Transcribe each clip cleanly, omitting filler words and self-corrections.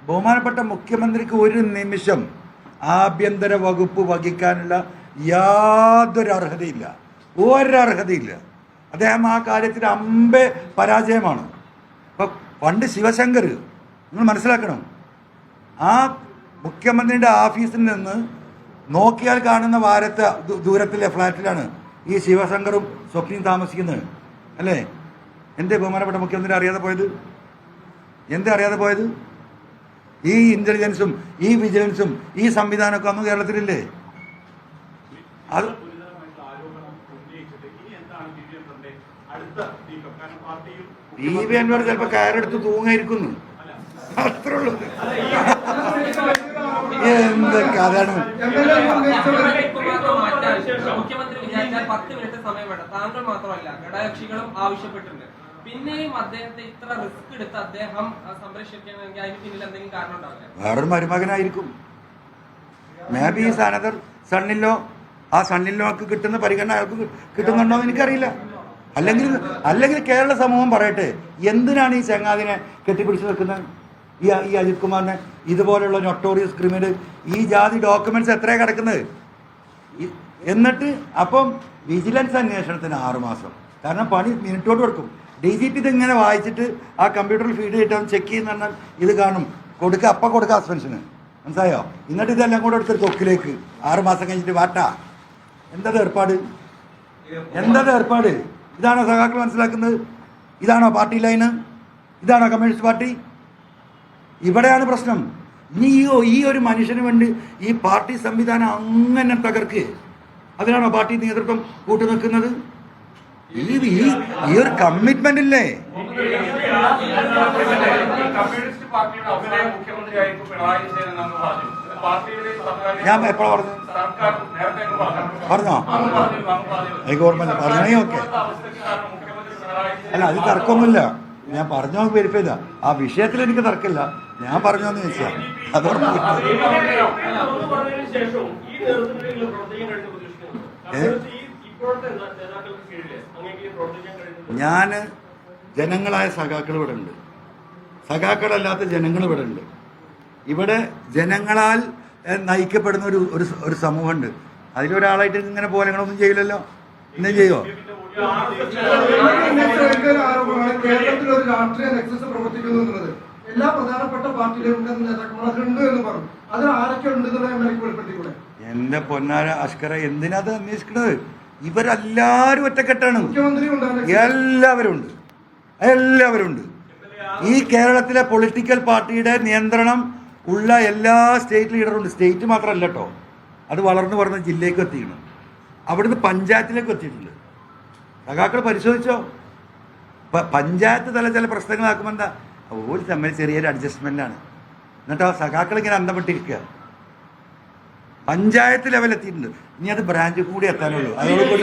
ബഹുമാനപ്പെട്ട മുഖ്യമന്ത്രിക്ക് ഒരു നിമിഷം ആഭ്യന്തര വകുപ്പ് വഹിക്കാനുള്ള യാതൊരു അർഹതയില്ല, ഒരർഹതയില്ല. അദ്ദേഹം ആ കാര്യത്തിൽ അമ്പേ പരാജയമാണ്. ഇപ്പം പണ്ട് ശിവശങ്കർ, നിങ്ങൾ മനസ്സിലാക്കണം, ആ മുഖ്യമന്ത്രിയുടെ ഓഫീസിൽ നിന്ന് നോക്കിയാൽ കാണുന്ന വാരത്തെ ദൂരത്തിലെ ഫ്ലാറ്റിലാണ് ഈ ശിവശങ്കറും സ്വപ്നയും താമസിക്കുന്നത്, അല്ലേ? എന്തേ ബഹുമാനപ്പെട്ട മുഖ്യമന്ത്രി അറിയാതെ പോയത്? എന്തേ അറിയാതെ പോയത്? ഈ ഇന്റലിജൻസും ഈ വിജിലൻസും ഈ സംവിധാനമൊക്കെ അന്ന് കേരളത്തിലില്ലേ? അത് DB Anwar ചിലപ്പോൾ കയറെടുത്ത് തൂങ്ങായിരിക്കുന്നു, അത്രേ ഉള്ളൂ. എന്തൊക്കെ അതാണ്. മുഖ്യമന്ത്രി വിചാരിച്ചാൽ 10 മിനിറ്റ് സമയം വേണ്ട. താങ്കൾ മാത്രമല്ല, ഘടകകക്ഷികളും ആവശ്യപ്പെട്ടിട്ടുണ്ട്. പിന്നെയും അദ്ദേഹത്തെ ഇത്ര റിസ്ക് എടുത്ത് അദ്ദേഹം സംരക്ഷിക്കണമെങ്കിൽ അതിന് പിന്നിൽ എന്തെങ്കിലും കാരണം ഉണ്ടാവില്ല? വേറൊരു മരുമകനായിരിക്കും. മേ ബി അനദർ സണ്ണിലോ, ആ സണ്ണിലോക്ക് കിട്ടുന്ന പരിഗണന അയാൾക്ക് കിട്ടുന്നുണ്ടോ എന്ന് എനിക്കറിയില്ല. അല്ലെങ്കിൽ കേരള സമൂഹം പറയട്ടെ, എന്തിനാണ് ഈ ചങ്ങാതിനെ കെട്ടിപ്പിടിച്ച് വെക്കുന്നത്? ഈ അജിത് കുമാറിനെ, ഇതുപോലുള്ള നൊട്ടോറിയസ് ക്രിമിനൽ, ഈ ജാതി ഡോക്യുമെന്റ്സ് എത്രയാണ് കിടക്കുന്നത്? എന്നിട്ട് അപ്പം വിജിലൻസ് അന്വേഷണത്തിന് 6 മാസം. കാരണം പണി മിനിറ്റോട് കൊടുക്കും. DGP ഇതിങ്ങനെ വായിച്ചിട്ട് ആ കമ്പ്യൂട്ടറിൽ ഫീഡ് ചെയ്തിട്ട് ചെക്ക് ചെയ്യുന്ന പറഞ്ഞാൽ ഇത് കാണും, കൊടുക്കുക സസ്പെൻഷന്, മനസ്സിലായോ? എന്നിട്ട് ഇതെല്ലാം കൂടെ എടുത്തൊരു തൊക്കിലേക്ക് 6 മാസം കഴിഞ്ഞിട്ട് വാട്ടാ. എന്താ ഏർപ്പാട്? ഇതാണോ സഖാക്കൾ മനസ്സിലാക്കുന്നത്? ഇതാണോ പാർട്ടി ലൈന്? ഇതാണോ കമ്മ്യൂണിസ്റ്റ് പാർട്ടി? ഇവിടെയാണ് പ്രശ്നം. ഇനി ഈ ഒരു മനുഷ്യന് വേണ്ടി ഈ പാർട്ടി സംവിധാനം അങ്ങനെ തകർക്ക്, അതിനാണോ പാർട്ടി നേതൃത്വം കൂട്ടുനിൽക്കുന്നത്? ഈ ഒരു കമ്മിറ്റ്മെന്റ് ഇല്ലേ? ഞാൻ എപ്പോഴാ പറഞ്ഞോ? എനിക്ക് ഓർമ്മയില്ല. പറഞ്ഞേ ഓക്കെ. അല്ല, അത് തർക്കമൊന്നുമില്ല. ഞാൻ പറഞ്ഞോ വെരിഫൈ ചെയ്താ. ആ വിഷയത്തിൽ എനിക്ക് തർക്കമില്ല. ഞാൻ പറഞ്ഞോന്ന് ചോദിച്ചാ അതോർമ്മ. ഞാൻ ജനങ്ങളായ സഖാക്കൾ ഇവിടെ ഉണ്ട്, സഖാക്കളല്ലാത്ത ജനങ്ങൾ ഇവിടെ ഉണ്ട്. ഇവിടെ ജനങ്ങളാൽ നയിക്കപ്പെടുന്ന ഒരു സമൂഹമുണ്ട്. അതിലൊരാളായിട്ട് ഇങ്ങനെ പോലങ്ങളൊന്നും ചെയ്യില്ലല്ലോ. ഇന്നും ചെയ്യോ? കേരളത്തിലൊരു രാഷ്ട്രീയ നെക്സസ് പ്രവർത്തിക്കുന്നു എന്നുള്ളത് എല്ലാ പ്രധാനപ്പെട്ട പാർട്ടിയിലും നേതാക്കന്മാരുണ്ട് എന്ന് പറഞ്ഞു. അതിൽ ആരൊക്കെ ഉണ്ടെന്നുള്ള വെളിപ്പെടുത്തിക്കൂടെ? എന്റെ പൊന്നാര അഷ്കര, എന്തിനാ അത് അന്വേഷിക്കണത്? ഇവരെല്ലാവരും ഒറ്റക്കെട്ടാണ്. എല്ലാവരും ഉണ്ട്. ഈ കേരളത്തിലെ പൊളിറ്റിക്കൽ പാർട്ടിയുടെ നിയന്ത്രണം ഉള്ള എല്ലാ സ്റ്റേറ്റ് ലീഡറുണ്ട്. സ്റ്റേറ്റ് മാത്രമല്ല കേട്ടോ, അത് വളർന്നു പറഞ്ഞ ജില്ലയ്ക്ക് എത്തിക്കണം, അവിടുന്ന് പഞ്ചായത്തിലേക്ക് എത്തിയിട്ടുണ്ട്. സഖാക്കൾ പരിശോധിച്ചോ? പഞ്ചായത്ത് തല ചില പ്രശ്നങ്ങളാക്കുമ്പോൾ എന്താ ഒരു തമ്മിൽ ചെറിയൊരു അഡ്ജസ്റ്റ്മെന്റാണ്. എന്നിട്ടോ സഖാക്കൾ ഇങ്ങനെ അന്തപ്പെട്ടിരിക്കുക. പഞ്ചായത്ത് ലെവൽ എത്തിയിട്ടുണ്ട്. ഇനി അത് ബ്രാഞ്ച് കൂടി എത്താനുള്ളൂ. അതോടുകൂടി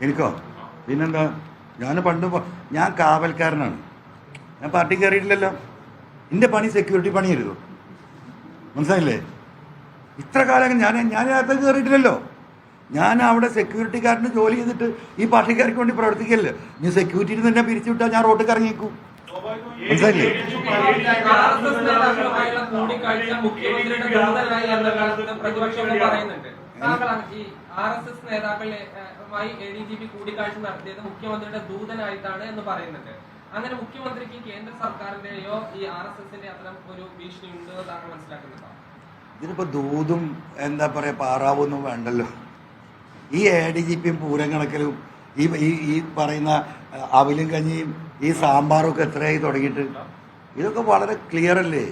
എനിക്കോ പിന്നെന്താ? ഞാൻ കാവൽക്കാരനാണ്. ഞാൻ പാർട്ടി കയറിയിട്ടില്ലല്ലോ. എൻ്റെ പണി സെക്യൂരിറ്റി പണിയായിരുന്നു, മനസ്സിലായില്ലേ? ഇത്ര കാലം ഞാൻ അകത്തേക്ക് കയറിയിട്ടില്ലല്ലോ. ഞാൻ അവിടെ സെക്യൂരിറ്റിക്കാരന് ജോലി ചെയ്തിട്ട് ഈ പാർട്ടിക്കാർക്ക് വേണ്ടി പ്രവർത്തിക്കല്ലേ. ഇനി സെക്യൂരിറ്റിയിൽ തന്നെ പിരിച്ചു വിട്ടാൽ ഞാൻ റോട്ടിൽ ഇറങ്ങിയേക്കും, മനസ്സിലായില്ലേ? കൂടിക്കാഴ്ച നടത്തിയത് മുഖ്യമന്ത്രിയുടെ ദൂതനായിട്ടാണ് എന്ന് പറയുന്നുണ്ട്. അങ്ങനെ മുഖ്യമന്ത്രിക്ക് കേന്ദ്ര സർക്കാരിന്റെയോ ഈ RSSന്റെ അത്തരം ഒരു ഭീഷണി ഉണ്ടെന്ന് താങ്കൾ മനസ്സിലാക്കുന്നുണ്ടോ? ഇതിനിപ്പോൾ ദൂതും എന്താ പറയുക പാറാവൊന്നും വേണ്ടല്ലോ. ഈ ADGPയും പൂരം കണക്കലും ഈ പറയുന്ന അവിലും കഞ്ഞിയും ഈ സാമ്പാറും ഒക്കെ എത്രയായി തുടങ്ങിയിട്ട്? ഇതൊക്കെ വളരെ ക്ലിയർ അല്ലേ?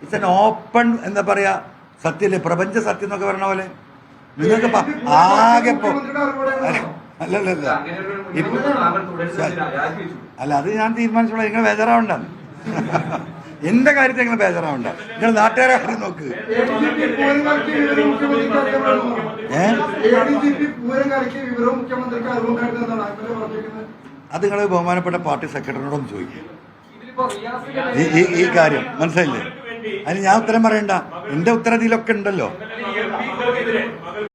ഇറ്റ്സ് എൻ ഓപ്പൺ എന്താ പറയുക സത്യല്ലേ, പ്രപഞ്ച സത്യം എന്നൊക്കെ പറഞ്ഞ പോലെ. നിങ്ങൾക്ക് ആകെ അല്ല അത് ഞാൻ തീരുമാനിച്ചോളാം. നിങ്ങൾ ബേജാറാവണ്ട, എന്റെ കാര്യത്തിൽ നിങ്ങൾ ബേജാറാവണ്ട. നിങ്ങൾ നാട്ടുകാരെ കാര്യം നോക്ക്. അത് നിങ്ങൾ ബഹുമാനപ്പെട്ട പാർട്ടി സെക്രട്ടറിനോടൊന്ന് ചോദിക്കുക. ഈ കാര്യം മനസ്സിലായില്ലേ? അതിന് ഞാൻ ഉത്തരം പറയണ്ട, എന്റെ ഉത്തരം ഇതിലൊക്കെ ഉണ്ടല്ലോ. മകൾ